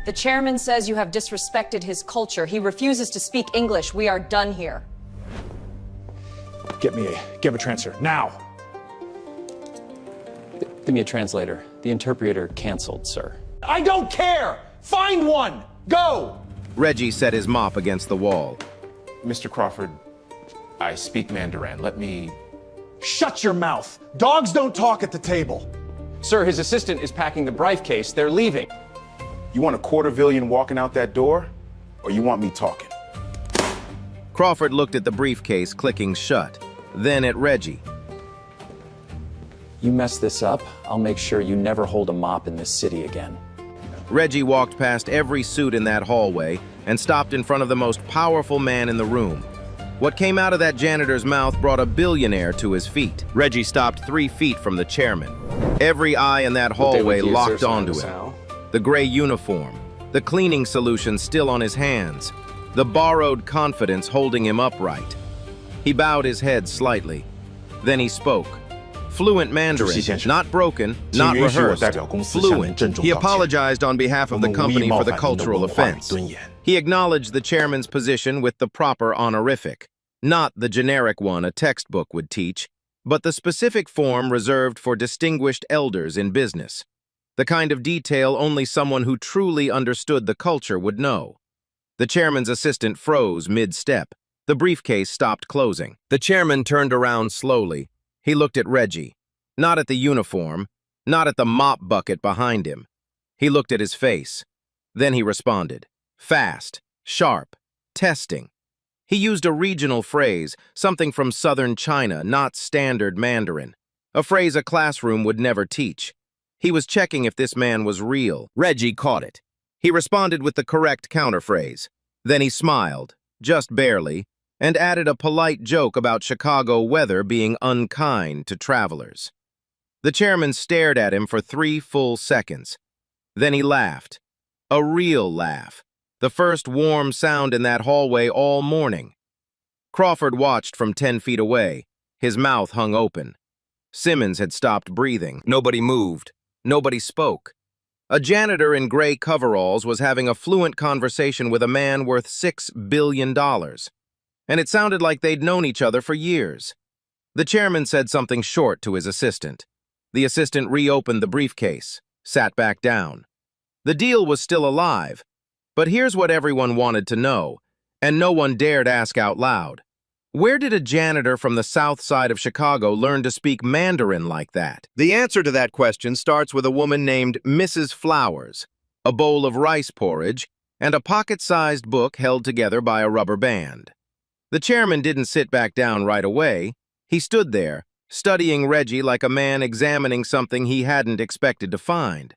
The chairman says you have disrespected his culture. He refuses to speak English. We are done here. Give a translator, now! Give me a translator. The interpreter canceled, sir. I don't care! Find one! Go! Reggie set his mop against the wall. Mr. Crawford, I speak Mandarin. Let me... Shut your mouth! Dogs don't talk at the table! Sir, his assistant is packing the briefcase. They're leaving. You want $250,000 walking out that door? Or you want me talking? Crawford looked at the briefcase clicking shut, then at Reggie. You mess this up, I'll make sure you never hold a mop in this city again. Reggie walked past every suit in that hallway and stopped in front of the most powerful man in the room. What came out of that janitor's mouth brought a billionaire to his feet. Reggie stopped 3 feet from the chairman. Every eye in that hallway locked onto him. The gray uniform, the cleaning solution still on his hands, the borrowed confidence holding him upright. He bowed his head slightly. Then he spoke. Fluent Mandarin, not broken, not rehearsed, fluent. He apologized on behalf of the company for the cultural offense. He acknowledged the chairman's position with the proper honorific, not the generic one a textbook would teach, but the specific form reserved for distinguished elders in business, the kind of detail only someone who truly understood the culture would know. The chairman's assistant froze mid-step. The briefcase stopped closing. The chairman turned around slowly. He looked at Reggie, not at the uniform, not at the mop bucket behind him. He looked at his face. Then he responded. Fast, sharp, testing. He used a regional phrase, something from southern China, not standard Mandarin. A phrase a classroom would never teach. He was checking if this man was real. Reggie caught it. He responded with the correct counterphrase. Then he smiled, just barely, and added a polite joke about Chicago weather being unkind to travelers. The chairman stared at him for 3 full seconds. Then he laughed. A real laugh. The first warm sound in that hallway all morning. Crawford watched from 10 feet away. His mouth hung open. Simmons had stopped breathing. Nobody moved. Nobody spoke. A janitor in gray coveralls was having a fluent conversation with a man worth $6 billion. And it sounded like they'd known each other for years. The chairman said something short to his assistant. The assistant reopened the briefcase, sat back down. The deal was still alive, but here's what everyone wanted to know, and no one dared ask out loud. Where did a janitor from the south side of Chicago learn to speak Mandarin like that? The answer to that question starts with a woman named Mrs. Flowers, a bowl of rice porridge, and a pocket-sized book held together by a rubber band. The chairman didn't sit back down right away. He stood there, studying Reggie like a man examining something he hadn't expected to find.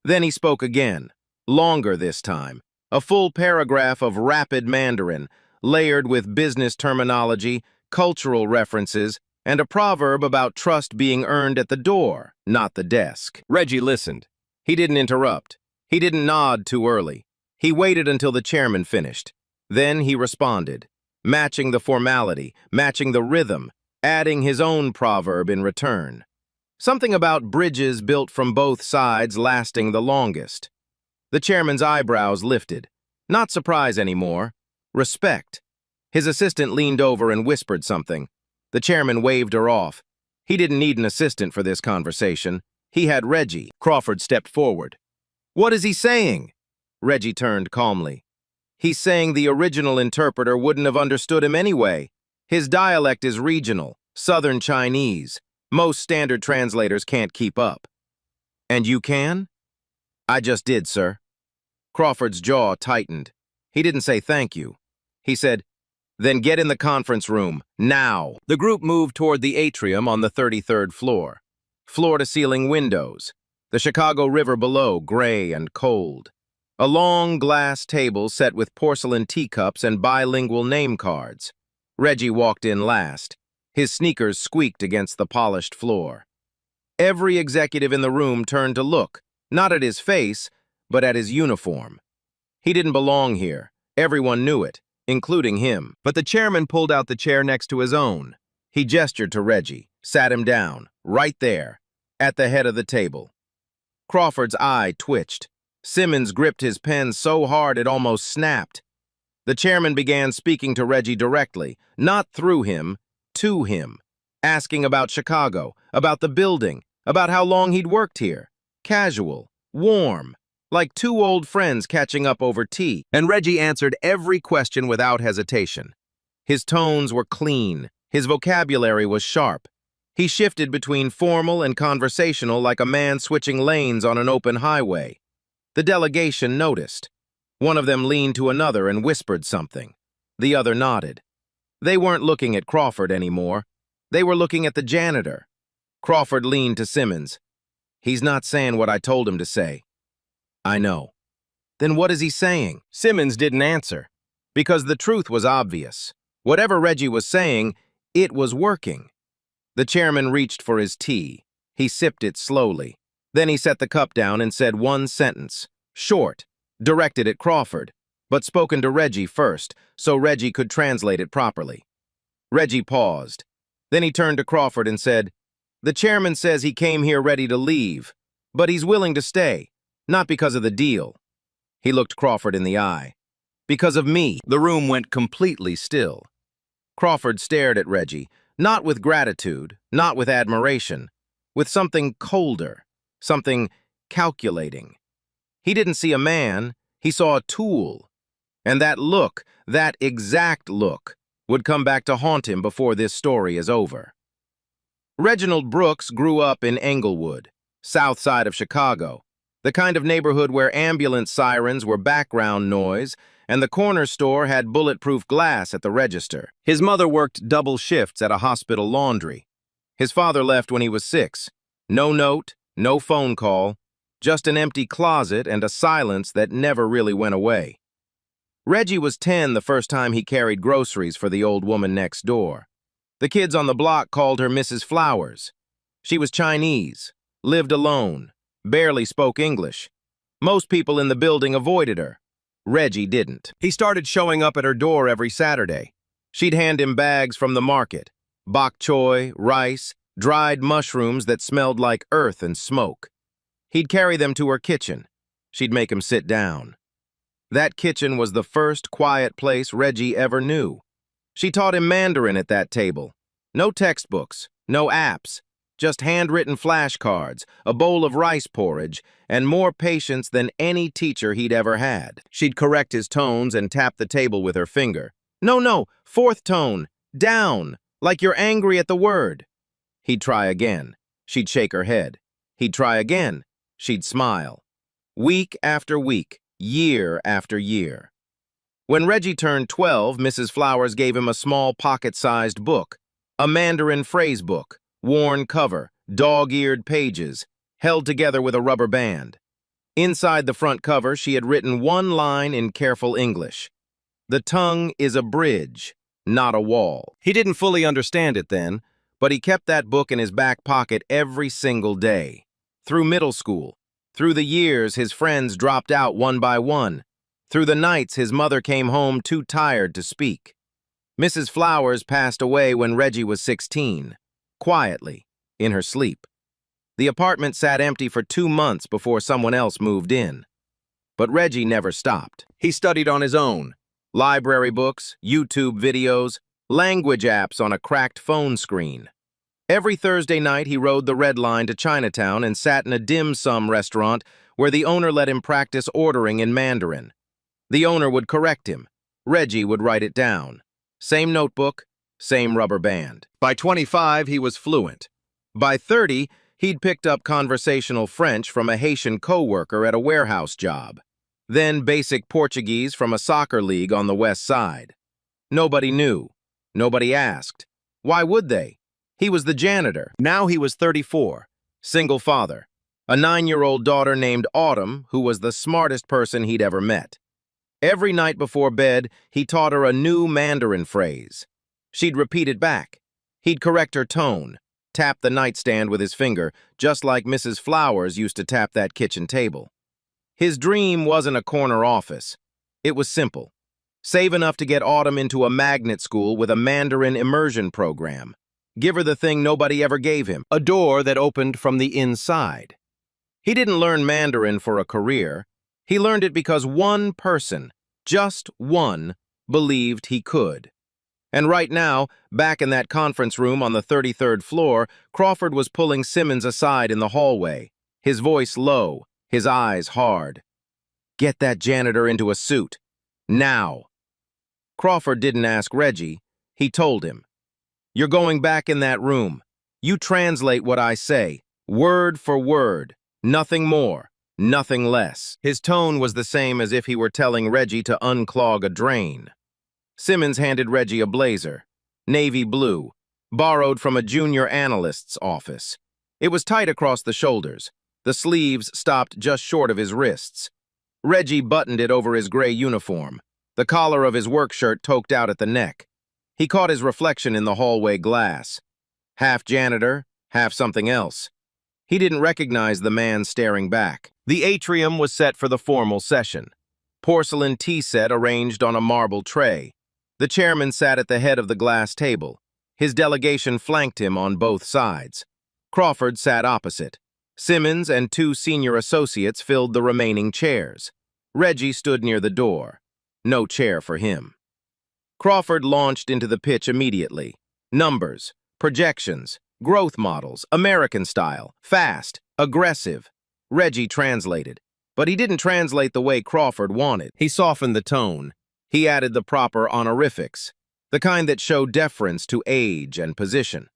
Then he spoke again, longer this time, a full paragraph of rapid Mandarin, layered with business terminology, cultural references, and a proverb about trust being earned at the door, not the desk. Reggie listened. He didn't interrupt. He didn't nod too early. He waited until the chairman finished. Then he responded, matching the formality, matching the rhythm, adding his own proverb in return. Something about bridges built from both sides lasting the longest. The chairman's eyebrows lifted. Not surprise anymore. Respect. His assistant leaned over and whispered something. The chairman waved her off. He didn't need an assistant for this conversation. He had Reggie. Crawford stepped forward. What is he saying? Reggie turned calmly. He's saying the original interpreter wouldn't have understood him anyway. His dialect is regional, Southern Chinese. Most standard translators can't keep up. And you can? I just did, sir. Crawford's jaw tightened. He didn't say thank you. He said, then get in the conference room, now. The group moved toward the atrium on the 33rd floor. Floor-to-ceiling windows. The Chicago River below, gray and cold. A long glass table set with porcelain teacups and bilingual name cards. Reggie walked in last. His sneakers squeaked against the polished floor. Every executive in the room turned to look, not at his face, but at his uniform. He didn't belong here. Everyone knew it, including him. But the chairman pulled out the chair next to his own. He gestured to Reggie, sat him down, right there, at the head of the table. Crawford's eye twitched. Simmons gripped his pen so hard it almost snapped. The chairman began speaking to Reggie directly, not through him, to him, asking about Chicago, about the building, about how long he'd worked here. Casual, warm, like two old friends catching up over tea. And Reggie answered every question without hesitation. His tones were clean, his vocabulary was sharp. He shifted between formal and conversational like a man switching lanes on an open highway. The delegation noticed. One of them leaned to another and whispered something. The other nodded. They weren't looking at Crawford anymore. They were looking at the janitor. Crawford leaned to Simmons. He's not saying what I told him to say. I know. Then what is he saying? Simmons didn't answer, because the truth was obvious. Whatever Reggie was saying, it was working. The chairman reached for his tea. He sipped it slowly. Then he set the cup down and said one sentence, short, directed at Crawford, but spoken to Reggie first, so Reggie could translate it properly. Reggie paused. Then he turned to Crawford and said, "The chairman says he came here ready to leave, but he's willing to stay, not because of the deal." He looked Crawford in the eye. "Because of me." The room went completely still. Crawford stared at Reggie, not with gratitude, not with admiration, with something colder, something calculating. He didn't see a man, he saw a tool. And that look, that exact look, would come back to haunt him before this story is over. Reginald Brooks grew up in Englewood, south side of Chicago, the kind of neighborhood where ambulance sirens were background noise and the corner store had bulletproof glass at the register. His mother worked double shifts at a hospital laundry. His father left when he was 6. No note, no phone call, just an empty closet and a silence that never really went away. Reggie was 10 the first time he carried groceries for the old woman next door. The kids on the block called her Mrs. Flowers. She was Chinese, lived alone, barely spoke English. Most people in the building avoided her. Reggie didn't. He started showing up at her door every Saturday. She'd hand him bags from the market, bok choy, rice, dried mushrooms that smelled like earth and smoke. He'd carry them to her kitchen. She'd make him sit down. That kitchen was the first quiet place Reggie ever knew. She taught him Mandarin at that table. No textbooks, no apps, just handwritten flashcards, a bowl of rice porridge, and more patience than any teacher he'd ever had. She'd correct his tones and tap the table with her finger. No, fourth tone, down, like you're angry at the word. He'd try again. She'd shake her head. He'd try again. She'd smile. Week after week, year after year. When Reggie turned 12, Mrs. Flowers gave him a small pocket-sized book, a Mandarin phrase book, worn cover, dog-eared pages, held together with a rubber band. Inside the front cover, she had written one line in careful English. "The tongue is a bridge, not a wall." He didn't fully understand it then, but he kept that book in his back pocket every single day. Through middle school, through the years his friends dropped out one by one, through the nights his mother came home too tired to speak. Mrs. Flowers passed away when Reggie was 16, quietly, in her sleep. The apartment sat empty for 2 months before someone else moved in. But Reggie never stopped. He studied on his own. Library books, YouTube videos, language apps on a cracked phone screen. Every Thursday night he rode the Red Line to Chinatown and sat in a dim sum restaurant where the owner let him practice ordering in Mandarin. The owner would correct him. Reggie would write it down. Same notebook, same rubber band. By 25, he was fluent. By 30, he'd picked up conversational French from a Haitian co-worker at a warehouse job. Then basic Portuguese from a soccer league on the west side. Nobody knew. Nobody asked. Why would they? He was the janitor. Now he was 34, single father, a 9-year-old daughter named Autumn, who was the smartest person he'd ever met. Every night before bed, he taught her a new Mandarin phrase. She'd repeat it back. He'd correct her tone, tap the nightstand with his finger, just like Mrs. Flowers used to tap that kitchen table. His dream wasn't a corner office. It was simple. Save enough to get Autumn into a magnet school with a Mandarin immersion program. Give her the thing nobody ever gave him, a door that opened from the inside. He didn't learn Mandarin for a career. He learned it because one person, just one, believed he could. And right now, back in that conference room on the 33rd floor, Crawford was pulling Simmons aside in the hallway, his voice low, his eyes hard. "Get that janitor into a suit. Now." Crawford didn't ask Reggie. He told him, "You're going back in that room. You translate what I say, word for word, nothing more, nothing less." His tone was the same as if he were telling Reggie to unclog a drain. Simmons handed Reggie a blazer, navy blue, borrowed from a junior analyst's office. It was tight across the shoulders. The sleeves stopped just short of his wrists. Reggie buttoned it over his gray uniform. The collar of his work shirt toked out at the neck. He caught his reflection in the hallway glass. Half janitor, half something else. He didn't recognize the man staring back. The atrium was set for the formal session. Porcelain tea set arranged on a marble tray. The chairman sat at the head of the glass table. His delegation flanked him on both sides. Crawford sat opposite. Simmons and two senior associates filled the remaining chairs. Reggie stood near the door. No chair for him. Crawford launched into the pitch immediately. Numbers, projections, growth models, American style, fast, aggressive. Reggie translated, but he didn't translate the way Crawford wanted. He softened the tone. He added the proper honorifics, the kind that show deference to age and position.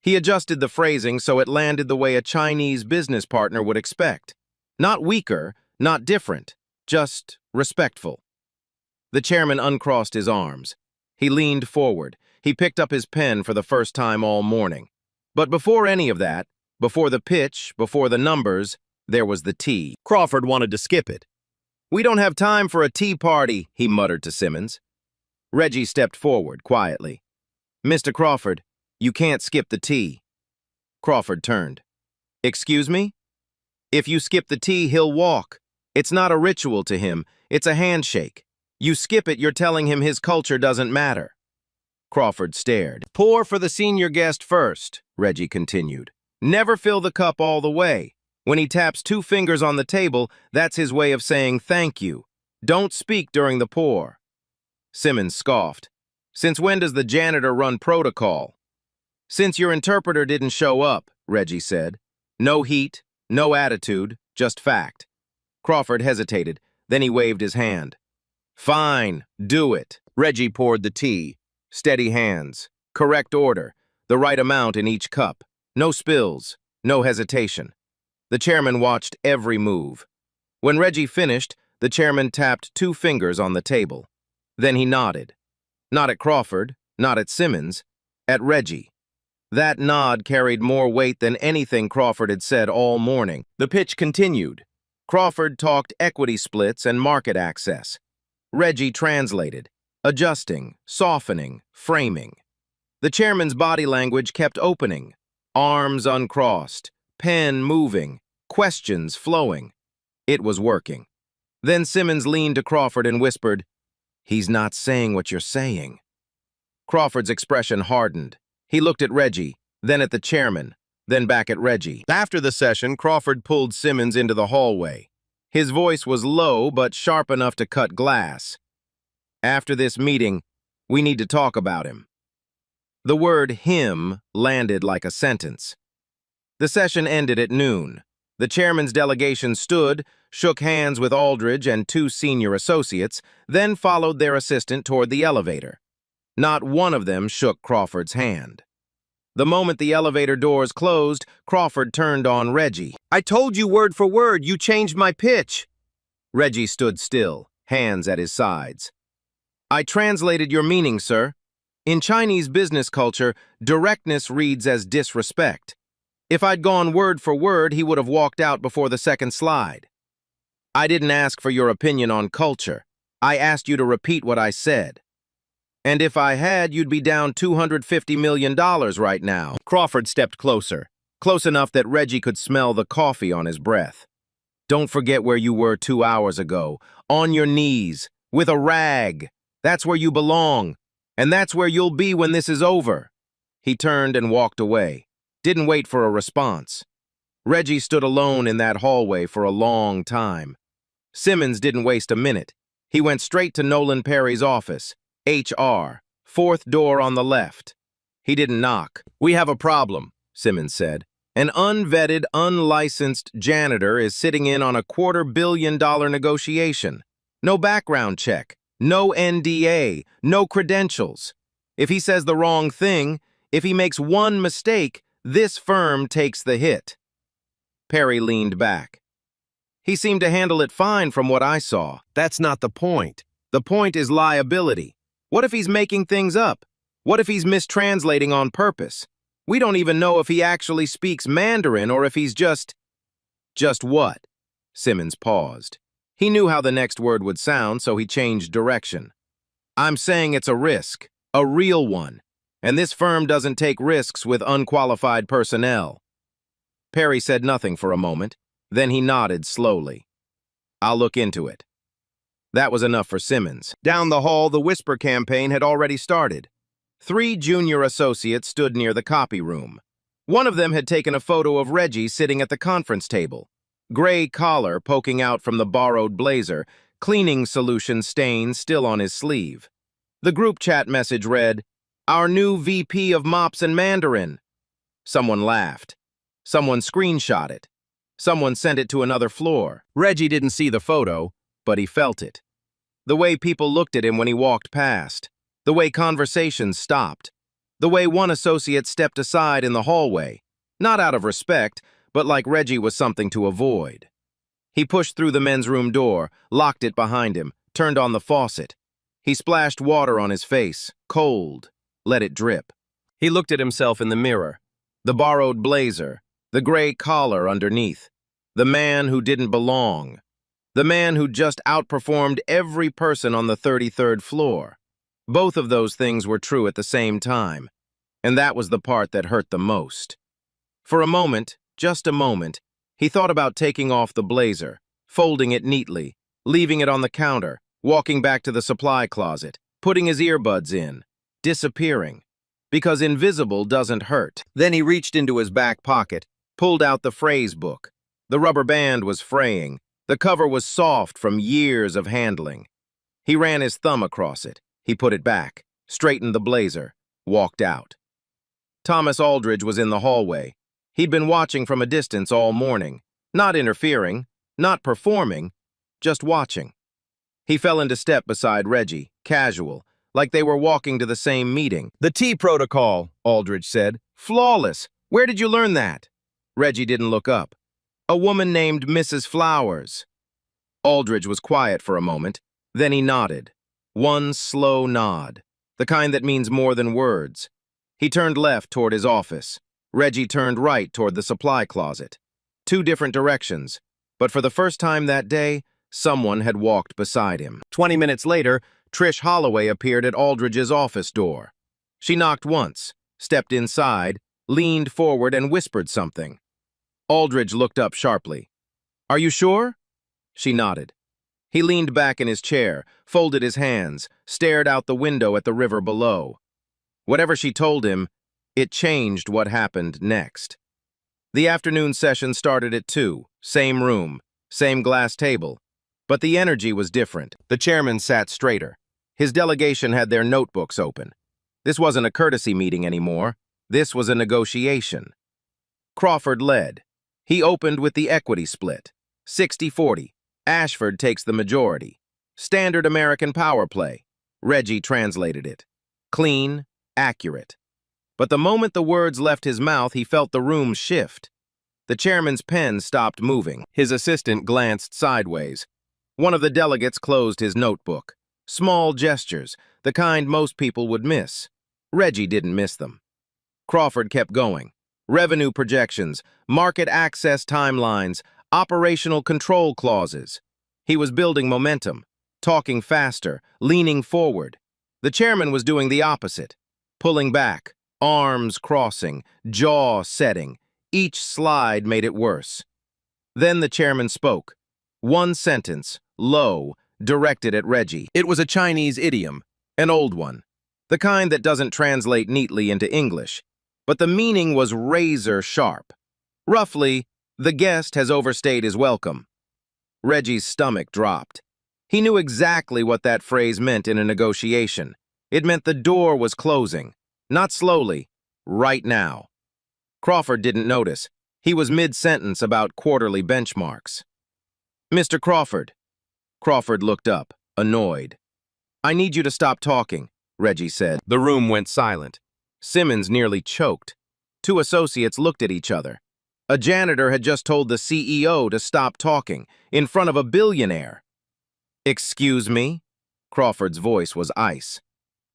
He adjusted the phrasing so it landed the way a Chinese business partner would expect. Not weaker, not different, just respectful. The chairman uncrossed his arms. He leaned forward. He picked up his pen for the first time all morning. But before any of that, before the pitch, before the numbers, there was the tea. Crawford wanted to skip it. "We don't have time for a tea party," he muttered to Simmons. Reggie stepped forward quietly. "Mr. Crawford, you can't skip the tea." Crawford turned. "Excuse me? If you skip the tea, he'll walk. It's not a ritual to him. It's a handshake. You skip it, you're telling him his culture doesn't matter." Crawford stared. "Pour for the senior guest first," Reggie continued. "Never fill the cup all the way. When he taps two fingers on the table, that's his way of saying thank you. Don't speak during the pour." Simmons scoffed. "Since when does the janitor run protocol?" "Since your interpreter didn't show up," Reggie said. "No heat, no attitude, just fact." Crawford hesitated, then he waved his hand. "Fine, do it." Reggie poured the tea. Steady hands. Correct order. The right amount in each cup. No spills. No hesitation. The chairman watched every move. When Reggie finished, the chairman tapped two fingers on the table. Then he nodded. Not at Crawford, not at Simmons, at Reggie. That nod carried more weight than anything Crawford had said all morning. The pitch continued. Crawford talked equity splits and market access. Reggie translated, adjusting, softening, framing. The chairman's body language kept opening, arms uncrossed, pen moving, questions flowing. It was working. Then Simmons leaned to Crawford and whispered, "He's not saying what you're saying." Crawford's expression hardened. He looked at Reggie, then at the chairman, then back at Reggie. After the session, Crawford pulled Simmons into the hallway. His voice was low but sharp enough to cut glass. "After this meeting, we need to talk about him." The word him landed like a sentence. The session ended at noon. The chairman's delegation stood, shook hands with Aldridge and two senior associates, then followed their assistant toward the elevator. Not one of them shook Crawford's hand. The moment the elevator doors closed, Crawford turned on Reggie. "I told you word for word, you changed my pitch." Reggie stood still, hands at his sides. "I translated your meaning, sir. In Chinese business culture, directness reads as disrespect. If I'd gone word for word, he would have walked out before the second slide. I didn't ask for your opinion on culture. I asked you to repeat what I said. And if I had, you'd be down $250 million right now." Crawford stepped closer, close enough that Reggie could smell the coffee on his breath. "Don't forget where you were 2 hours ago, on your knees, with a rag. That's where you belong, and that's where you'll be when this is over." He turned and walked away, didn't wait for a response. Reggie stood alone in that hallway for a long time. Simmons didn't waste a minute. He went straight to Nolan Perry's office, HR, fourth door on the left. He didn't knock. "We have a problem," Simmons said. "An unvetted, unlicensed janitor is sitting in on a $250 million negotiation. No background check, no NDA, no credentials. If he says the wrong thing, if he makes one mistake, this firm takes the hit." Perry leaned back. "He seemed to handle it fine from what I saw." "That's not the point. The point is liability. What if he's making things up? What if he's mistranslating on purpose? We don't even know if he actually speaks Mandarin or if he's just..." "Just what?" Simmons paused. He knew how the next word would sound, so he changed direction. "I'm saying it's a risk, a real one, and this firm doesn't take risks with unqualified personnel." Perry said nothing for a moment, then he nodded slowly. "I'll look into it." That was enough for Simmons. Down the hall, the whisper campaign had already started. 3 junior associates stood near the copy room. One of them had taken a photo of Reggie sitting at the conference table, gray collar poking out from the borrowed blazer, cleaning solution stains still on his sleeve. The group chat message read, "Our new VP of Mops and Mandarin." Someone laughed. Someone screenshot it. Someone sent it to another floor. Reggie didn't see the photo, but he felt it. The way people looked at him when he walked past. The way conversations stopped. The way one associate stepped aside in the hallway. Not out of respect, but like Reggie was something to avoid. He pushed through the men's room door, locked it behind him, turned on the faucet. He splashed water on his face, cold, let it drip. He looked at himself in the mirror. The borrowed blazer, the gray collar underneath. The man who didn't belong. The man who just outperformed every person on the 33rd floor. Both of those things were true at the same time, and that was the part that hurt the most. For a moment, just a moment, he thought about taking off the blazer, folding it neatly, leaving it on the counter, walking back to the supply closet, putting his earbuds in, disappearing, because invisible doesn't hurt. Then he reached into his back pocket, pulled out the phrase book. The rubber band was fraying. The cover was soft from years of handling. He ran his thumb across it. He put it back, straightened the blazer, walked out. Thomas Aldridge was in the hallway. He'd been watching from a distance all morning, not interfering, not performing, just watching. He fell into step beside Reggie, casual, like they were walking to the same meeting. "The T protocol," Aldridge said. "Flawless. Where did you learn that?" Reggie didn't look up. "A woman named Mrs. Flowers." Aldridge was quiet for a moment, then he nodded. One slow nod, the kind that means more than words. He turned left toward his office. Reggie turned right toward the supply closet. 2 different directions, but for the first time that day, someone had walked beside him. 20 minutes later, Trish Holloway appeared at Aldridge's office door. She knocked once, stepped inside, leaned forward and whispered something. Aldridge looked up sharply. "Are you sure?" She nodded. He leaned back in his chair, folded his hands, stared out the window at the river below. Whatever she told him, it changed what happened next. The afternoon session started at 2, same room, same glass table. But the energy was different. The chairman sat straighter. His delegation had their notebooks open. This wasn't a courtesy meeting anymore. This was a negotiation. Crawford led. He opened with the equity split. 60-40. Ashford takes the majority. Standard American power play. Reggie translated it. Clean, accurate. But the moment the words left his mouth, he felt the room shift. The chairman's pen stopped moving. His assistant glanced sideways. One of the delegates closed his notebook. Small gestures, the kind most people would miss. Reggie didn't miss them. Crawford kept going. Revenue projections, market access timelines, operational control clauses. He was building momentum, talking faster, leaning forward. The chairman was doing the opposite, pulling back, arms crossing, jaw setting. Each slide made it worse. Then the chairman spoke. One sentence, low, directed at Reggie. It was a Chinese idiom, an old one, the kind that doesn't translate neatly into English, but the meaning was razor sharp. Roughly, the guest has overstayed his welcome. Reggie's stomach dropped. He knew exactly what that phrase meant in a negotiation. It meant the door was closing. Not slowly, right now. Crawford didn't notice. He was mid-sentence about quarterly benchmarks. Mr. Crawford. Crawford looked up, annoyed. I need you to stop talking, Reggie said. The room went silent. Simmons nearly choked. Two associates looked at each other. A janitor had just told the CEO to stop talking in front of a billionaire. Excuse me? Crawford's voice was ice.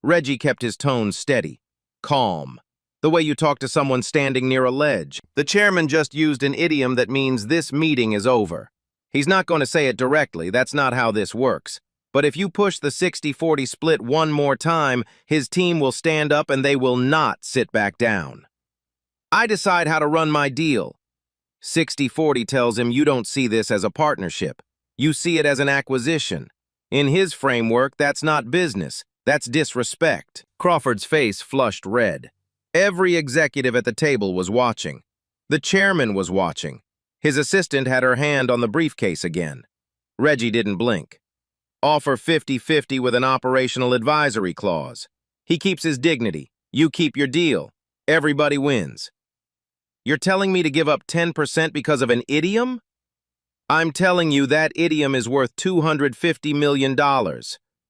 Reggie kept his tone steady, calm, the way you talk to someone standing near a ledge. The chairman just used an idiom that means this meeting is over. He's not going to say it directly, that's not how this works. But if you push the 60-40 split one more time, his team will stand up and they will not sit back down. I decide how to run my deal. 60-40 tells him you don't see this as a partnership. You see it as an acquisition. In his framework, that's not business. That's disrespect. Crawford's face flushed red. Every executive at the table was watching. The chairman was watching. His assistant had her hand on the briefcase again. Reggie didn't blink. Offer 50-50 with an operational advisory clause. He keeps his dignity. You keep your deal. Everybody wins. You're telling me to give up 10% because of an idiom? I'm telling you that idiom is worth $250 million.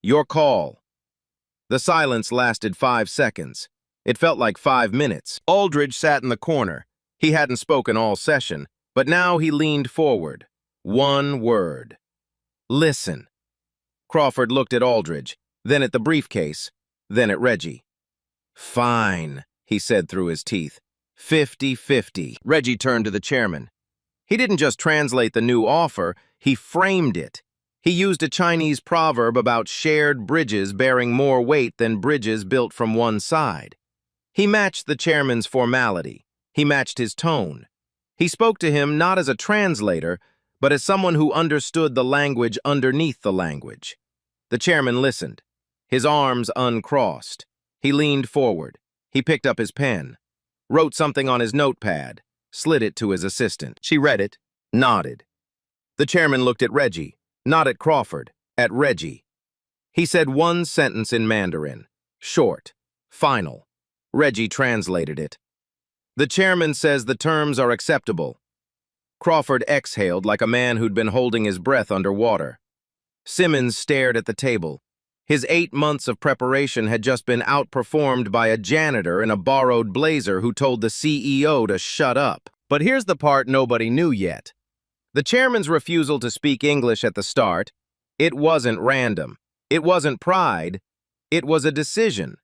Your call. The silence lasted 5 seconds. It felt like 5 minutes. Aldridge sat in the corner. He hadn't spoken all session, but now he leaned forward. One word. Listen. Crawford looked at Aldridge, then at the briefcase, then at Reggie. Fine, he said through his teeth. 50-50. Reggie turned to the chairman. He didn't just translate the new offer, he framed it. He used a Chinese proverb about shared bridges bearing more weight than bridges built from one side. He matched the chairman's formality. He matched his tone. He spoke to him not as a translator, but as someone who understood the language underneath the language. The chairman listened, his arms uncrossed. He leaned forward. He picked up his pen, wrote something on his notepad, slid it to his assistant. She read it, nodded. The chairman looked at Reggie, not at Crawford, at Reggie. He said one sentence in Mandarin, short, final. Reggie translated it. The chairman says the terms are acceptable. Crawford exhaled like a man who'd been holding his breath underwater. Simmons stared at the table. His 8 months of preparation had just been outperformed by a janitor in a borrowed blazer who told the CEO to shut up. But here's the part nobody knew yet. The chairman's refusal to speak English at the start, it wasn't random. It wasn't pride. It was a decision.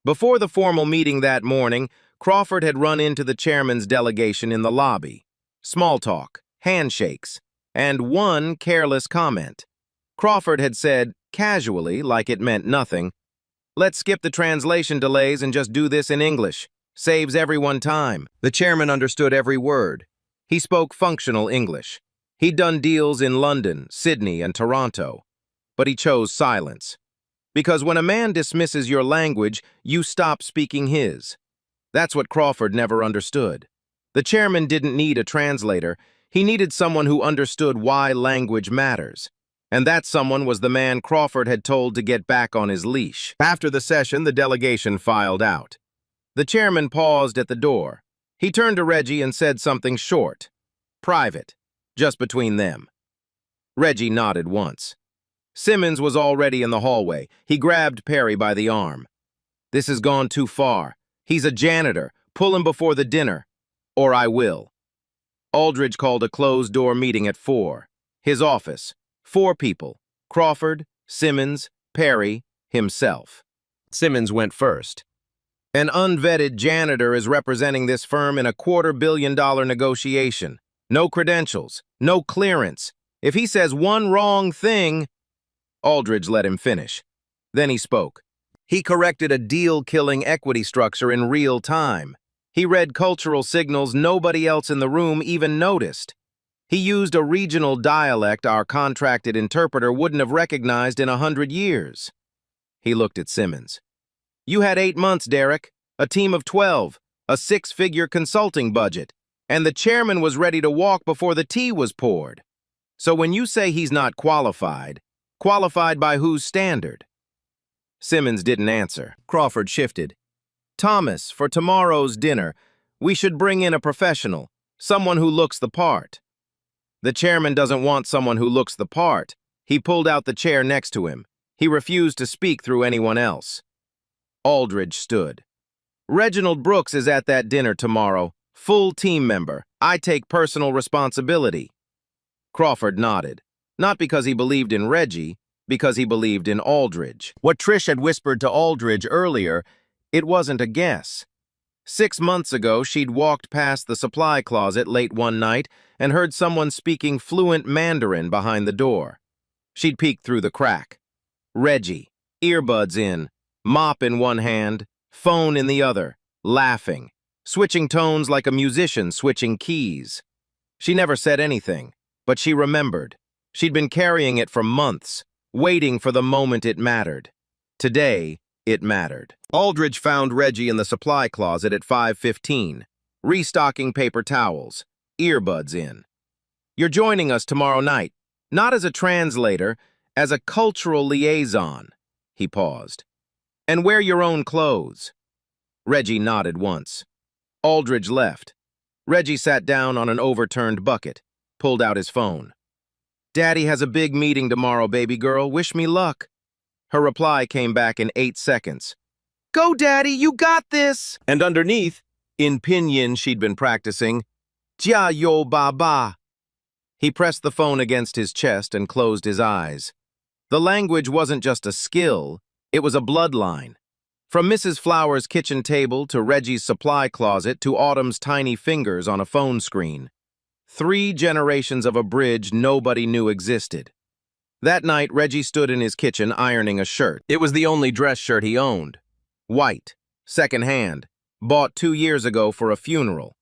Before the formal meeting that morning, Crawford had run into the chairman's delegation in the lobby. Small talk, handshakes, and one careless comment. Crawford had said, casually, like it meant nothing, let's skip the translation delays and just do this in English. Saves everyone time. The chairman understood every word. He spoke functional English. He'd done deals in London, Sydney, and Toronto. But he chose silence. Because when a man dismisses your language, you stop speaking his. That's what Crawford never understood. The chairman didn't need a translator. He needed someone who understood why language matters. And that someone was the man Crawford had told to get back on his leash. After the session, the delegation filed out. The chairman paused at the door. He turned to Reggie and said something short, private, just between them. Reggie nodded once. Simmons was already in the hallway. He grabbed Perry by the arm. This has gone too far. He's a janitor. Pull him before the dinner, or I will. Aldridge called a closed-door meeting at 4. His office. 4 people, Crawford, Simmons, Perry, himself. Simmons went first. An unvetted janitor is representing this firm in a $250 million negotiation. No credentials, no clearance. If he says one wrong thing... Aldridge let him finish. Then he spoke. He corrected a deal-killing equity structure in real time. He read cultural signals nobody else in the room even noticed. He used a regional dialect our contracted interpreter wouldn't have recognized in 100 years. He looked at Simmons. You had 8 months, Derek, a team of 12, a 6-figure consulting budget, and the chairman was ready to walk before the tea was poured. So when you say he's not qualified, qualified by whose standard? Simmons didn't answer. Crawford shifted. Thomas, for tomorrow's dinner, we should bring in a professional, someone who looks the part. The chairman doesn't want someone who looks the part. He pulled out the chair next to him. He refused to speak through anyone else. Aldridge stood. Reginald Brooks is at that dinner tomorrow. Full team member. I take personal responsibility. Crawford nodded. Not because he believed in Reggie, because he believed in Aldridge. What Trish had whispered to Aldridge earlier, it wasn't a guess. 6 months ago, she'd walked past the supply closet late one night and heard someone speaking fluent Mandarin behind the door. She'd peeked through the crack. Reggie, earbuds in, mop in one hand, phone in the other, laughing, switching tones like a musician switching keys. She never said anything, but she remembered. She'd been carrying it for months, waiting for the moment it mattered. Today, it mattered. Aldridge found Reggie in the supply closet at 5:15, restocking paper towels, earbuds in. You're joining us tomorrow night, not as a translator, as a cultural liaison. He paused. And wear your own clothes. Reggie nodded once. Aldridge left. Reggie sat down on an overturned bucket, pulled out his phone. Daddy has a big meeting tomorrow, baby girl. Wish me luck. Her reply came back in 8 seconds. Go, Daddy, you got this! And underneath, in pinyin she'd been practicing, Jia yo ba ba. He pressed the phone against his chest and closed his eyes. The language wasn't just a skill, it was a bloodline. From Mrs. Flower's kitchen table to Reggie's supply closet to Autumn's tiny fingers on a phone screen. 3 generations of a bridge nobody knew existed. That night, Reggie stood in his kitchen ironing a shirt. It was the only dress shirt he owned. White, second-hand, bought 2 years ago for a funeral.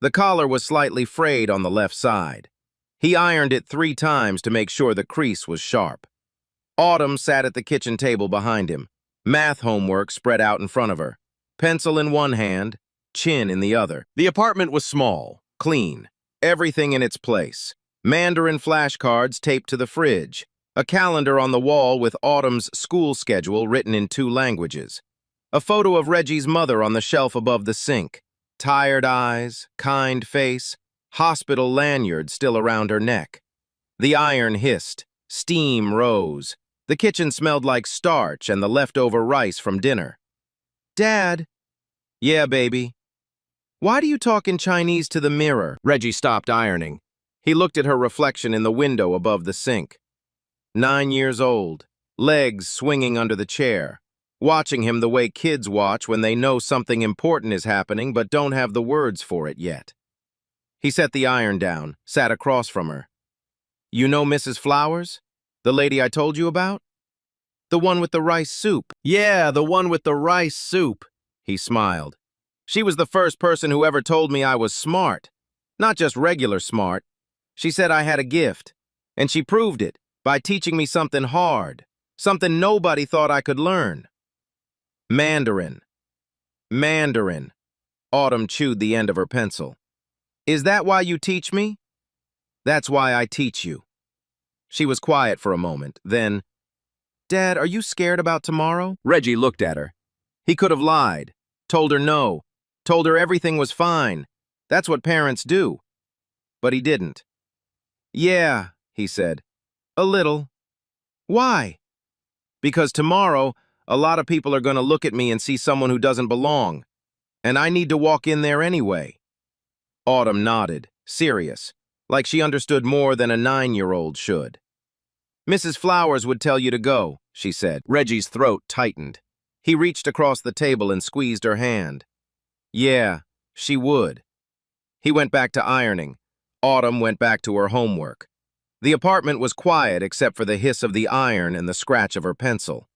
The collar was slightly frayed on the left side. He ironed it 3 times to make sure the crease was sharp. Autumn sat at the kitchen table behind him, math homework spread out in front of her, pencil in one hand, chin in the other. The apartment was small, clean, everything in its place. Mandarin flashcards taped to the fridge, a calendar on the wall with Autumn's school schedule written in 2 languages, a photo of Reggie's mother on the shelf above the sink, tired eyes, kind face, hospital lanyard still around her neck. The iron hissed, steam rose. The kitchen smelled like starch and the leftover rice from dinner. Dad. Yeah, baby. Why do you talk in Chinese to the mirror? Reggie stopped ironing. He looked at her reflection in the window above the sink. 9 years old, legs swinging under the chair, watching him the way kids watch when they know something important is happening but don't have the words for it yet. He set the iron down, sat across from her. You know Mrs. Flowers? The lady I told you about? The one with the rice soup. Yeah, the one with the rice soup. He smiled. She was the first person who ever told me I was smart. Not just regular smart. She said I had a gift. And she proved it by teaching me something hard. Something nobody thought I could learn. Mandarin. Mandarin. Autumn chewed the end of her pencil. Is that why you teach me? That's why I teach you. She was quiet for a moment, then, Dad, are you scared about tomorrow? Reggie looked at her. He could have lied, told her no, told her everything was fine. That's what parents do. But he didn't. Yeah, he said, a little. Why? Because tomorrow, a lot of people are going to look at me and see someone who doesn't belong. And I need to walk in there anyway. Autumn nodded, serious, like she understood more than a 9-year-old should. Mrs. Flowers would tell you to go, she said. Reggie's throat tightened. He reached across the table and squeezed her hand. Yeah, she would. He went back to ironing. Autumn went back to her homework. The apartment was quiet except for the hiss of the iron and the scratch of her pencil.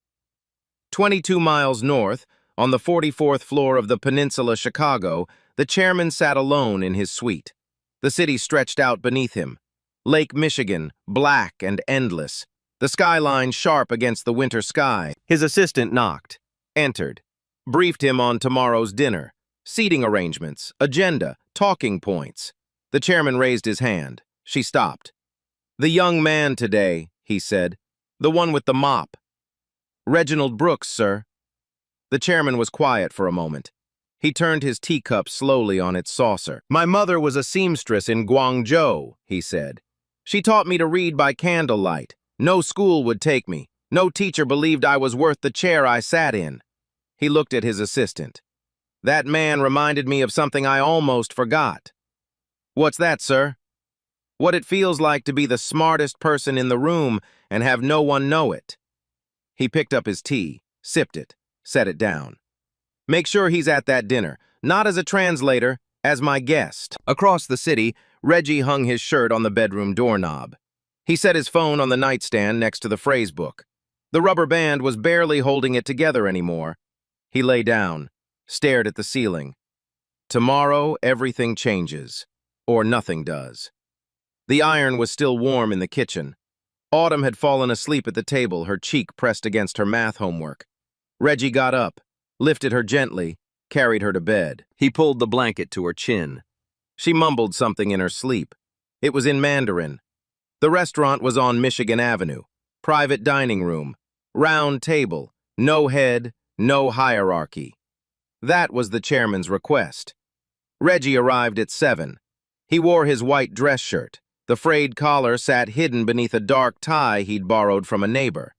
22 miles north, on the 44th floor of the Peninsula Chicago, the chairman sat alone in his suite. The city stretched out beneath him. Lake Michigan, black and endless. The skyline sharp against the winter sky. His assistant knocked, entered, briefed him on tomorrow's dinner, seating arrangements, agenda, talking points. The chairman raised his hand. She stopped. "The young man today," he said. "The one with the mop." "Reginald Brooks, sir." The chairman was quiet for a moment. He turned his teacup slowly on its saucer. "My mother was a seamstress in Guangzhou," he said. "She taught me to read by candlelight. No school would take me. No teacher believed I was worth the chair I sat in." He looked at his assistant. "That man reminded me of something I almost forgot." "What's that, sir?" "What it feels like to be the smartest person in the room and have no one know it." He picked up his tea, sipped it, set it down. "Make sure he's at that dinner, not as a translator, as my guest." Across the city, Reggie hung his shirt on the bedroom doorknob. He set his phone on the nightstand next to the phrase book. The rubber band was barely holding it together anymore. He lay down, stared at the ceiling. Tomorrow, everything changes, or nothing does. The iron was still warm in the kitchen. Autumn had fallen asleep at the table, her cheek pressed against her math homework. Reggie got up, lifted her gently, carried her to bed. He pulled the blanket to her chin. She mumbled something in her sleep. It was in Mandarin. The restaurant was on Michigan Avenue. Private dining room. Round table. No head, no hierarchy. That was the chairman's request. Reggie arrived at 7. He wore his white dress shirt. The frayed collar sat hidden beneath a dark tie he'd borrowed from a neighbor.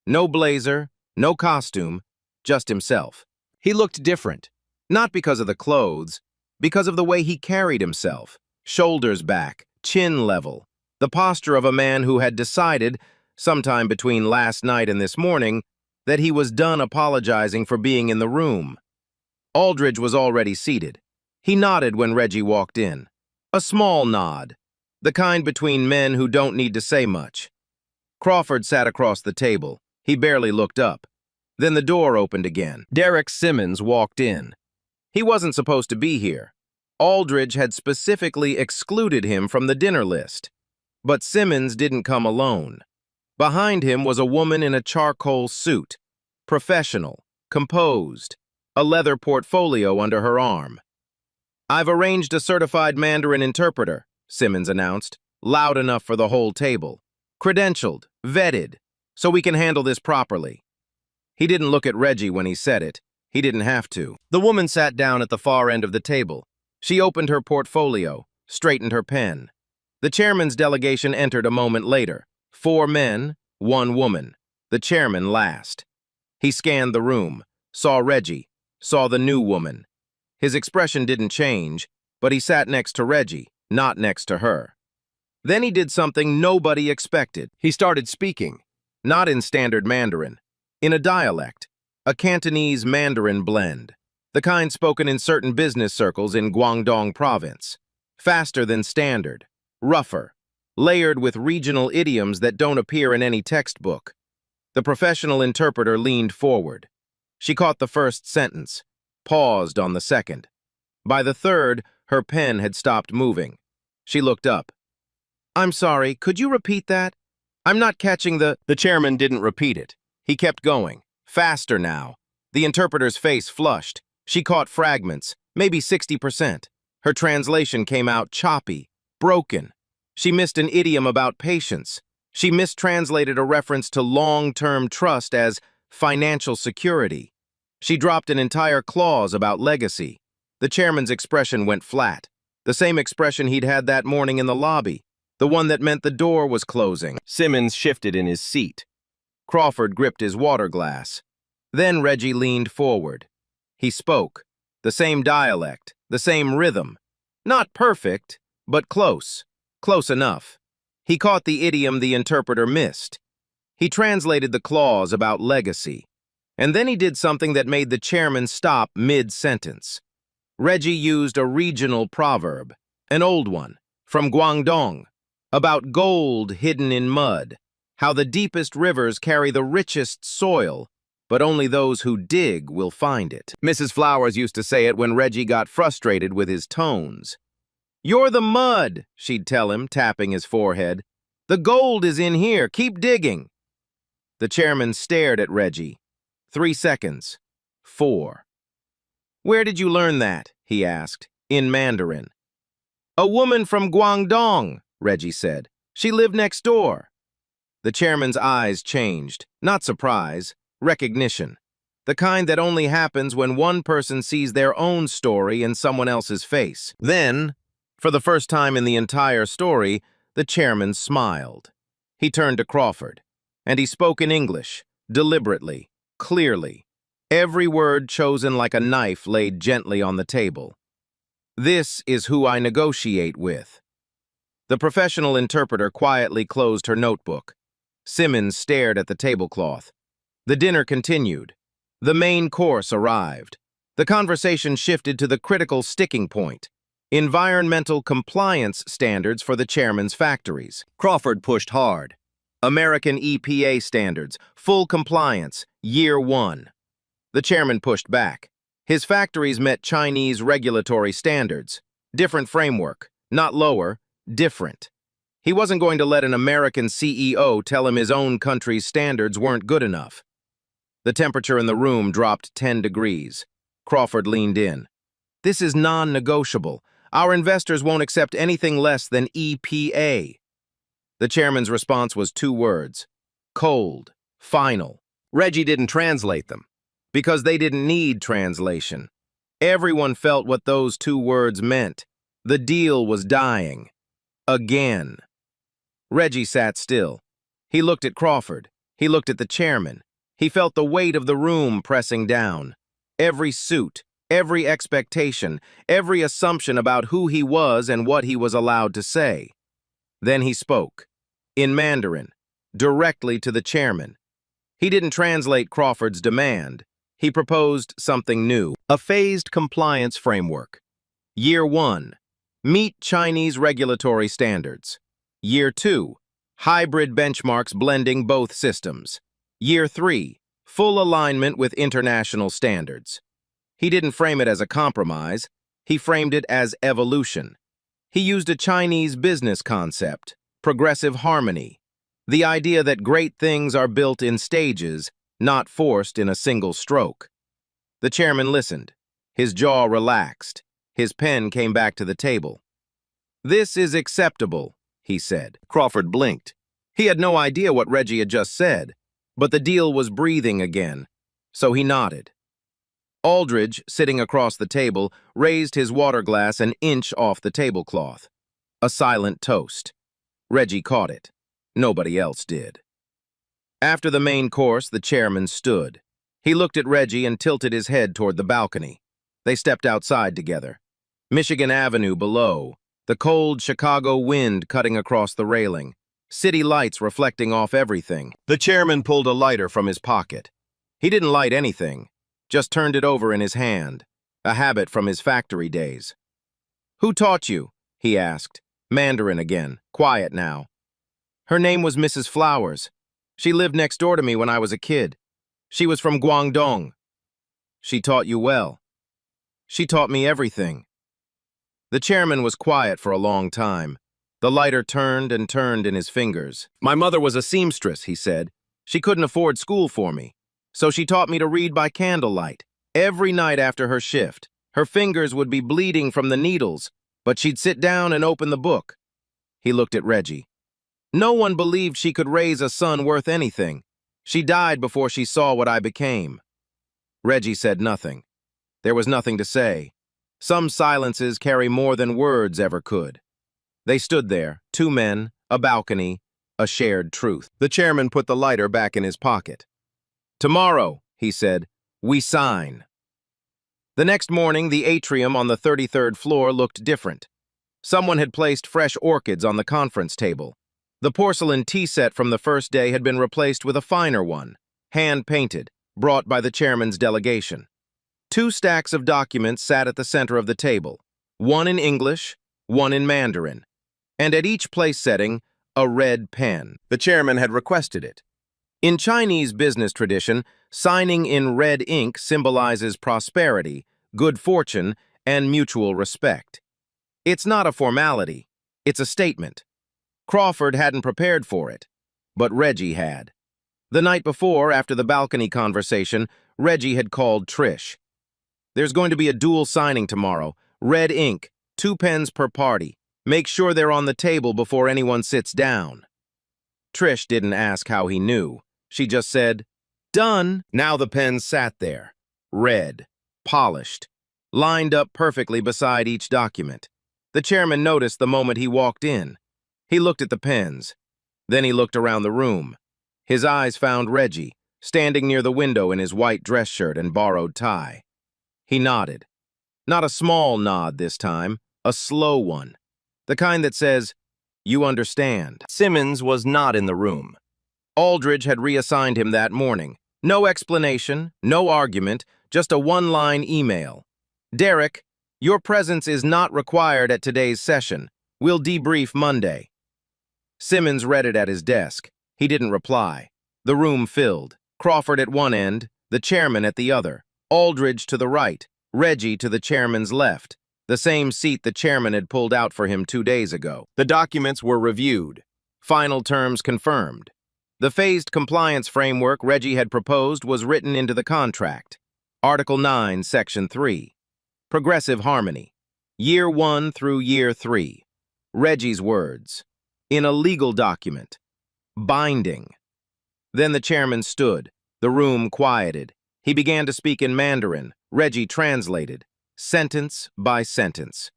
No blazer, no costume, just himself. He looked different, not because of the clothes, because of the way he carried himself. Shoulders back, chin level, the posture of a man who had decided, sometime between last night and this morning, that he was done apologizing for being in the room. Aldridge was already seated. He nodded when Reggie walked in. A small nod, the kind between men who don't need to say much. Crawford sat across the table. He barely looked up. Then the door opened again. Derek Simmons walked in. He wasn't supposed to be here. Aldridge had specifically excluded him from the dinner list. But Simmons didn't come alone. Behind him was a woman in a charcoal suit, professional, composed, a leather portfolio under her arm. "I've arranged a certified Mandarin interpreter," Simmons announced, loud enough for the whole table. "Credentialed, vetted, so we can handle this properly." He didn't look at Reggie when he said it. He didn't have to. The woman sat down at the far end of the table. She opened her portfolio, straightened her pen. The chairman's delegation entered a moment later. 4 men, 1 woman. The chairman last. He scanned the room, saw Reggie, saw the new woman. His expression didn't change, but he sat next to Reggie, not next to her. Then he did something nobody expected. He started speaking, not in standard Mandarin, in a dialect, a Cantonese Mandarin blend, the kind spoken in certain business circles in Guangdong province. Faster than standard, rougher, layered with regional idioms that don't appear in any textbook. The professional interpreter leaned forward. She caught the first sentence, paused on the second. By the third, her pen had stopped moving. She looked up. "I'm sorry, could you repeat that? I'm not catching the..." The chairman didn't repeat it. He kept going, faster now. The interpreter's face flushed. She caught fragments, maybe 60%. Her translation came out choppy, broken. She missed an idiom about patience. She mistranslated a reference to long-term trust as financial security. She dropped an entire clause about legacy. The chairman's expression went flat, the same expression he'd had that morning in the lobby, the one that meant the door was closing. Simmons shifted in his seat. Crawford gripped his water glass. Then Reggie leaned forward. He spoke, the same dialect, the same rhythm. Not perfect, but close, close enough. He caught the idiom the interpreter missed. He translated the clause about legacy. And then he did something that made the chairman stop mid-sentence. Reggie used a regional proverb, an old one, from Guangdong, about gold hidden in mud, how the deepest rivers carry the richest soil, but only those who dig will find it. Mrs. Flowers used to say it when Reggie got frustrated with his tones. "You're the mud," she'd tell him, tapping his forehead. "The gold is in here. Keep digging." The chairman stared at Reggie. 3 seconds. 4. "Where did you learn that?" he asked, in Mandarin. "A woman from Guangdong," Reggie said. She lived next door. The chairman's eyes changed. Not surprise, recognition. The kind that only happens when one person sees their own story in someone else's face. Then, for the first time in the entire story, the chairman smiled. He turned to Crawford, and he spoke in English, deliberately, clearly, every word chosen like a knife laid gently on the table. "This is who I negotiate with." The professional interpreter quietly closed her notebook. Simmons stared at the tablecloth. The dinner continued. The main course arrived. The conversation shifted to the critical sticking point: environmental compliance standards for the chairman's factories. Crawford pushed hard. American EPA standards, full compliance, year 1. The chairman pushed back. His factories met Chinese regulatory standards. Different framework, not lower, different. He wasn't going to let an American CEO tell him his own country's standards weren't good enough. The temperature in the room dropped 10 degrees. Crawford leaned in. "This is non-negotiable. Our investors won't accept anything less than EPA." The chairman's response was 2 words: cold, final. Reggie didn't translate them, because they didn't need translation. Everyone felt what those 2 words meant. The deal was dying. Again. Reggie sat still. He looked at Crawford. He looked at the chairman. He felt the weight of the room pressing down. Every suit, every expectation, every assumption about who he was and what he was allowed to say. Then he spoke, in Mandarin, directly to the chairman. He didn't translate Crawford's demand. He proposed something new: a phased compliance framework. Year 1, meet Chinese regulatory standards. Year 2, hybrid benchmarks blending both systems. Year 3, full alignment with international standards. He didn't frame it as a compromise. He framed it as evolution. He used a Chinese business concept, progressive harmony, the idea that great things are built in stages, not forced in a single stroke. The chairman listened. His jaw relaxed. His pen came back to the table. "This is acceptable," he said. Crawford blinked. He had no idea what Reggie had just said, but the deal was breathing again, so he nodded. Aldridge, sitting across the table, raised his water glass an inch off the tablecloth. A silent toast. Reggie caught it. Nobody else did. After the main course, the chairman stood. He looked at Reggie and tilted his head toward the balcony. They stepped outside together. Michigan Avenue below, the cold Chicago wind cutting across the railing, city lights reflecting off everything. The chairman pulled a lighter from his pocket. He didn't light anything, just turned it over in his hand, a habit from his factory days. "Who taught you?" he asked. Mandarin again, quiet now. "Her name was Mrs. Flowers. She lived next door to me when I was a kid. She was from Guangdong." "She taught you well." "She taught me everything." The chairman was quiet for a long time. The lighter turned and turned in his fingers. "My mother was a seamstress," he said. "She couldn't afford school for me, so she taught me to read by candlelight. Every night after her shift, her fingers would be bleeding from the needles, but she'd sit down and open the book." He looked at Reggie. "No one believed she could raise a son worth anything. She died before she saw what I became." Reggie said nothing. There was nothing to say. Some silences carry more than words ever could. They stood there, 2 men, a balcony, a shared truth. The chairman put the lighter back in his pocket. "Tomorrow," he said, "we sign." The next morning, the atrium on the 33rd floor looked different. Someone had placed fresh orchids on the conference table. The porcelain tea set from the first day had been replaced with a finer one, hand-painted, brought by the chairman's delegation. 2 stacks of documents sat at the center of the table, one in English, one in Mandarin, and at each place setting, a red pen. The chairman had requested it. In Chinese business tradition, signing in red ink symbolizes prosperity, good fortune, and mutual respect. It's not a formality, it's a statement. Crawford hadn't prepared for it, but Reggie had. The night before, after the balcony conversation, Reggie had called Trish. "There's going to be a dual signing tomorrow. Red ink, 2 pens per party. Make sure they're on the table before anyone sits down. Trish didn't ask how he knew. She just said, "Done." Now the pens sat there, red, polished, lined up perfectly beside each document. The chairman noticed the moment he walked in. He looked at the pens. Then he looked around the room. His eyes found Reggie, standing near the window in his white dress shirt and borrowed tie. He nodded. Not a small nod this time, a slow one. The kind that says, "You understand." Simmons was not in the room. Aldridge had reassigned him that morning. No explanation, no argument, just a one-line email. "Derek, your presence is not required at today's session. We'll debrief Monday." Simmons read it at his desk. He didn't reply. The room filled. Crawford at one end, the chairman at the other. Aldridge to the right, Reggie to the chairman's left. The same seat the chairman had pulled out for him 2 days ago. The documents were reviewed. Final terms confirmed. The phased compliance framework Reggie had proposed was written into the contract. Article 9, Section 3. Progressive harmony. Year 1 through Year 3. Reggie's words. In a legal document. Binding. Then the chairman stood. The room quieted. He began to speak in Mandarin. Reggie translated, sentence by sentence.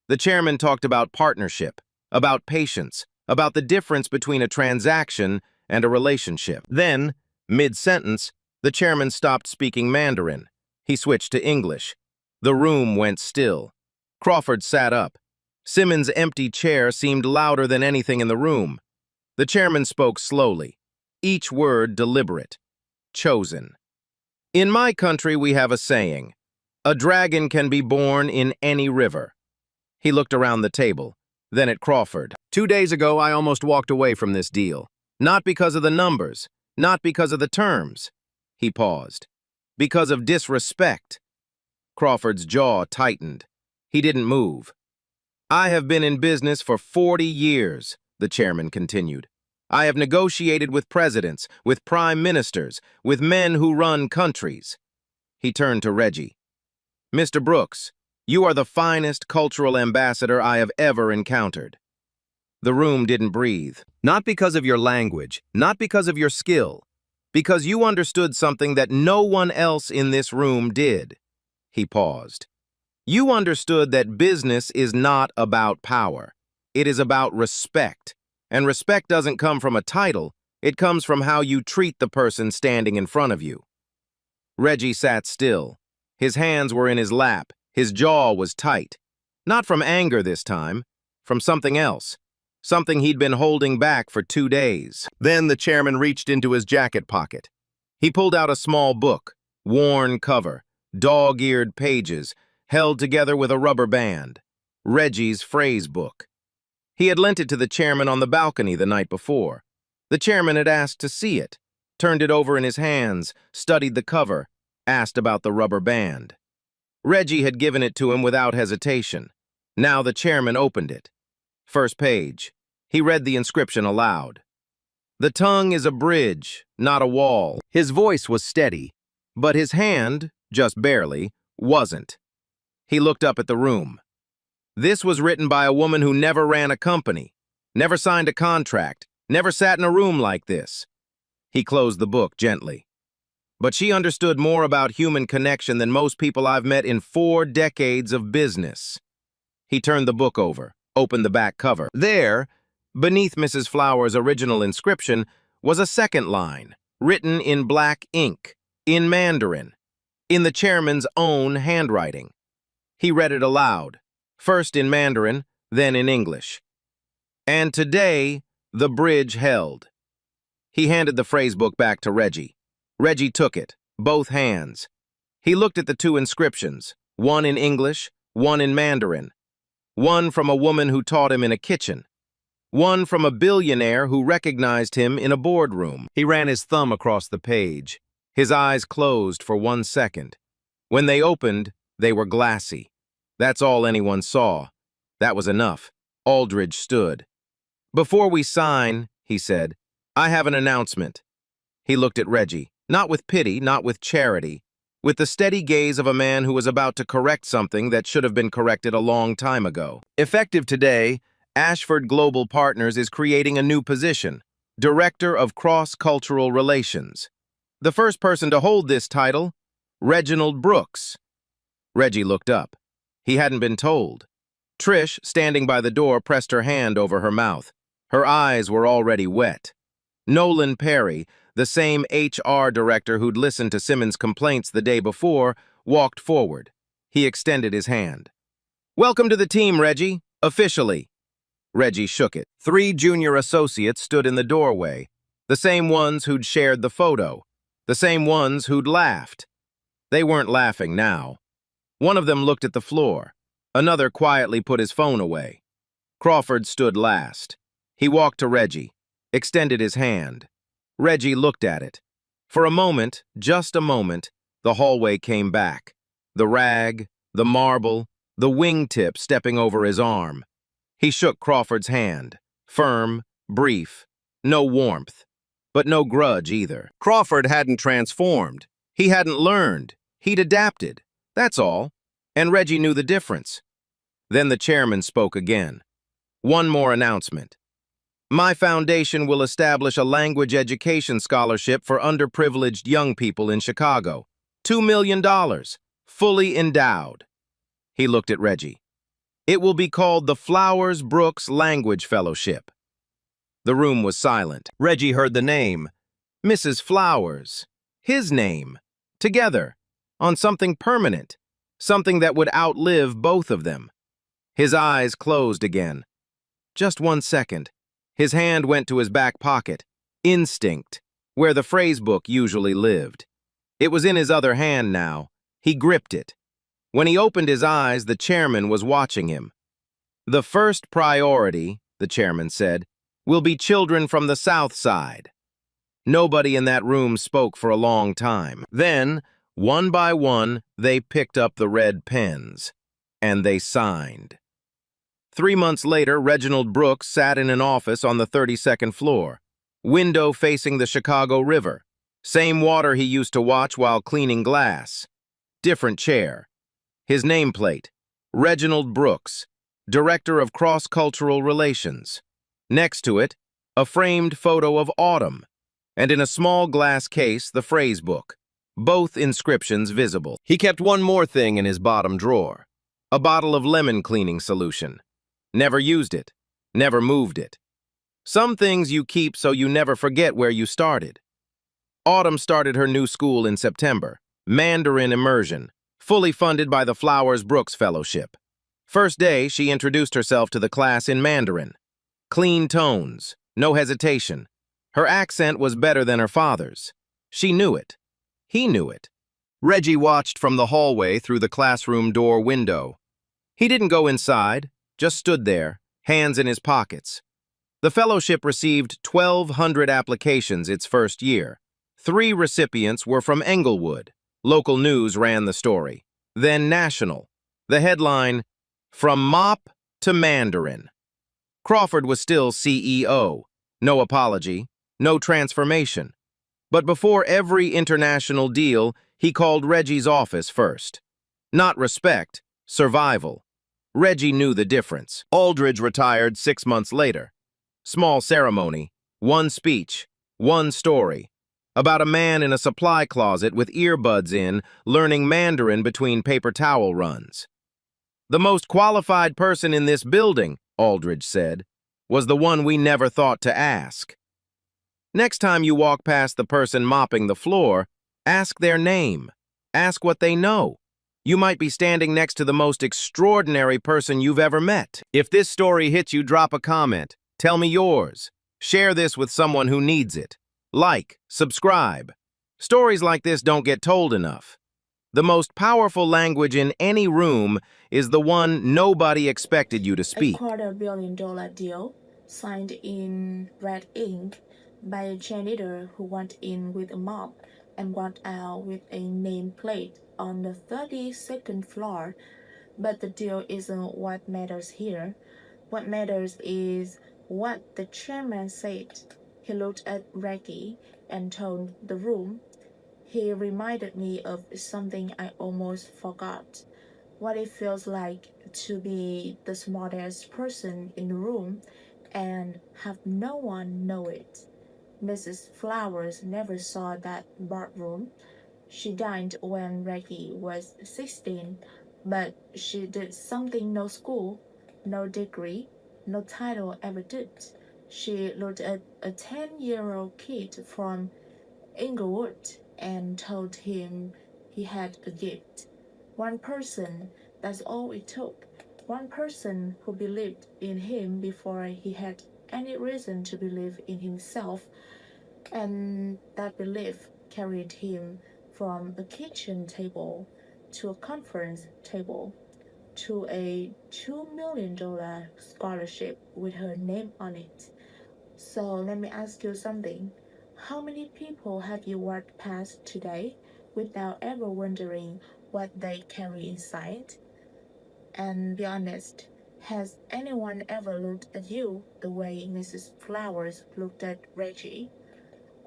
The chairman talked about partnership, about patience, about the difference between a transaction and a relationship. Then, mid-sentence, the chairman stopped speaking Mandarin. He switched to English. The room went still. Crawford sat up. Simmons' empty chair seemed louder than anything in the room. The chairman spoke slowly, each word deliberate, chosen. In my country, we have a saying, "A dragon can be born in any river." He looked around the table, then at Crawford. 2 days ago, I almost walked away from this deal. Not because of the numbers, not because of the terms. He paused. Because of disrespect. Crawford's jaw tightened. He didn't move. I have been in business for 40 years, the chairman continued. I have negotiated with presidents, with prime ministers, with men who run countries. He turned to Reggie. Mr. Brooks, you are the finest cultural ambassador I have ever encountered. The room didn't breathe. Not because of your language, not because of your skill, because you understood something that no one else in this room did. He paused. You understood that business is not about power. It is about respect. And respect doesn't come from a title. It comes from how you treat the person standing in front of you. Reggie sat still. His hands were in his lap. His jaw was tight. Not from anger this time, from something else. Something he'd been holding back for 2 days. Then the chairman reached into his jacket pocket. He pulled out a small book, worn cover, dog-eared pages, held together with a rubber band. Reggie's phrase book. He had lent it to the chairman on the balcony the night before. The chairman had asked to see it, turned it over in his hands, studied the cover, asked about the rubber band. Reggie had given it to him without hesitation. Now the chairman opened it. First page. He read the inscription aloud. The tongue is a bridge, not a wall. His voice was steady, but his hand, just barely, wasn't. He looked up at the room. This was written by a woman who never ran a company, never signed a contract, never sat in a room like this. He closed the book gently. But she understood more about human connection than most people I've met in 4 decades of business. He turned the book over, opened the back cover. There, beneath Mrs. Flower's original inscription, was a second line, written in black ink, in Mandarin, in the chairman's own handwriting. He read it aloud. First in Mandarin, then in English. And today, the bridge held. He handed the phrasebook back to Reggie. Reggie took it, both hands. He looked at the 2 inscriptions, one in English, one in Mandarin. One from a woman who taught him in a kitchen. One from a billionaire who recognized him in a boardroom. He ran his thumb across the page. His eyes closed for 1 second. When they opened, they were glassy. That's all anyone saw. That was enough. Aldridge stood. Before we sign, he said, I have an announcement. He looked at Reggie, not with pity, not with charity, with the steady gaze of a man who was about to correct something that should have been corrected a long time ago. Effective today, Ashford Global Partners is creating a new position, Director of Cross-Cultural Relations. The first person to hold this title, Reginald Brooks. Reggie looked up. He hadn't been told. Trish, standing by the door, pressed her hand over her mouth. Her eyes were already wet. Nolan Perry, the same HR director who'd listened to Simmons' complaints the day before, walked forward. He extended his hand. "Welcome to the team, Reggie. Officially." Reggie shook it. 3 junior associates stood in the doorway, the same ones who'd shared the photo, the same ones who'd laughed. They weren't laughing now. One of them looked at the floor. Another quietly put his phone away. Crawford stood last. He walked to Reggie, extended his hand. Reggie looked at it. For a moment, just a moment, the hallway came back. The rag, the marble, the wingtip stepping over his arm. He shook Crawford's hand, firm, brief, no warmth, but no grudge either. Crawford hadn't transformed. He hadn't learned. He'd adapted. That's all. And Reggie knew the difference. Then the chairman spoke again. "One more announcement. My foundation will establish a language education scholarship for underprivileged young people in Chicago. $2 million, fully endowed." He looked at Reggie. "It will be called the Flowers Brooks Language Fellowship." The room was silent. Reggie heard the name. Mrs. Flowers. His name. Together. On something permanent. Something that would outlive both of them. His eyes closed again. Just 1 second. His hand went to his back pocket. Instinct. Where the phrase book usually lived. It was in his other hand now. He gripped it. When he opened his eyes, the chairman was watching him. "The first priority," the chairman said, "will be children from the South Side." Nobody in that room spoke for a long time. Then, one by one, they picked up the red pens. And they signed. 3 months later, Reginald Brooks sat in an office on the 32nd floor. Window facing the Chicago River. Same water he used to watch while cleaning glass. Different chair. His nameplate, Reginald Brooks, Director of Cross-Cultural Relations. Next to it, a framed photo of Autumn, and in a small glass case, the phrase book, both inscriptions visible. He kept one more thing in his bottom drawer, a bottle of lemon cleaning solution. Never used it, never moved it. Some things you keep so you never forget where you started. Autumn started her new school in September, Mandarin immersion, fully funded by the Flowers Brooks Fellowship. First day, she introduced herself to the class in Mandarin. Clean tones, no hesitation. Her accent was better than her father's. She knew it. He knew it. Reggie watched from the hallway through the classroom door window. He didn't go inside, just stood there, hands in his pockets. The fellowship received 1,200 applications its first year. 3 recipients were from Englewood. Local news ran the story. Then national. The headline, "From Mop to Mandarin." Crawford was still CEO. No apology, no transformation. But before every international deal, he called Reggie's office first. Not respect, survival. Reggie knew the difference. Aldridge retired 6 months later. Small ceremony, one speech, one story. About a man in a supply closet with earbuds in, learning Mandarin between paper towel runs. "The most qualified person in this building," Aldridge said, "was the one we never thought to ask." Next time you walk past the person mopping the floor, ask their name. Ask what they know. You might be standing next to the most extraordinary person you've ever met. If this story hits you, drop a comment. Tell me yours. Share this with someone who needs it. Like, subscribe. Stories like this don't get told enough. The most powerful language in any room is the one nobody expected you to speak. A $250 million deal signed in red ink by a janitor who went in with a mop and went out with a nameplate on the 32nd floor. But the deal isn't what matters here. What matters is what the chairman said. He looked at Reggie and told the room. He reminded me of something I almost forgot. what it feels like to be the smartest person in the room and have no one know it. Mrs. Flowers never saw that boardroom. She died when Reggie was 16, but she did something no school, no degree, no title ever did. She looked at a 10-year-old kid from Inglewood and told him he had a gift. One person, that's all it took. One person who believed in him before he had any reason to believe in himself, and that belief carried him from a kitchen table to a conference table to a $2 million scholarship with her name on it. So let me ask you something. How many people have you walked past today without ever wondering what they carry inside? And be honest, has anyone ever looked at you the way Mrs. Flowers looked at Reggie?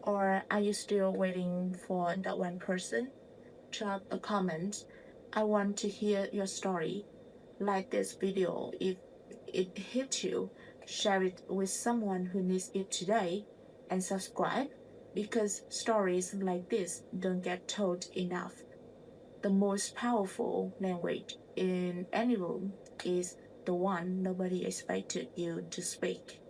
Or are you still waiting for that one person? Drop a comment. I want to hear your story. Like this video if it hit you. Share it with someone who needs it today. And subscribe because stories like this don't get told enough. The most powerful language in any room is the one nobody expected you to speak.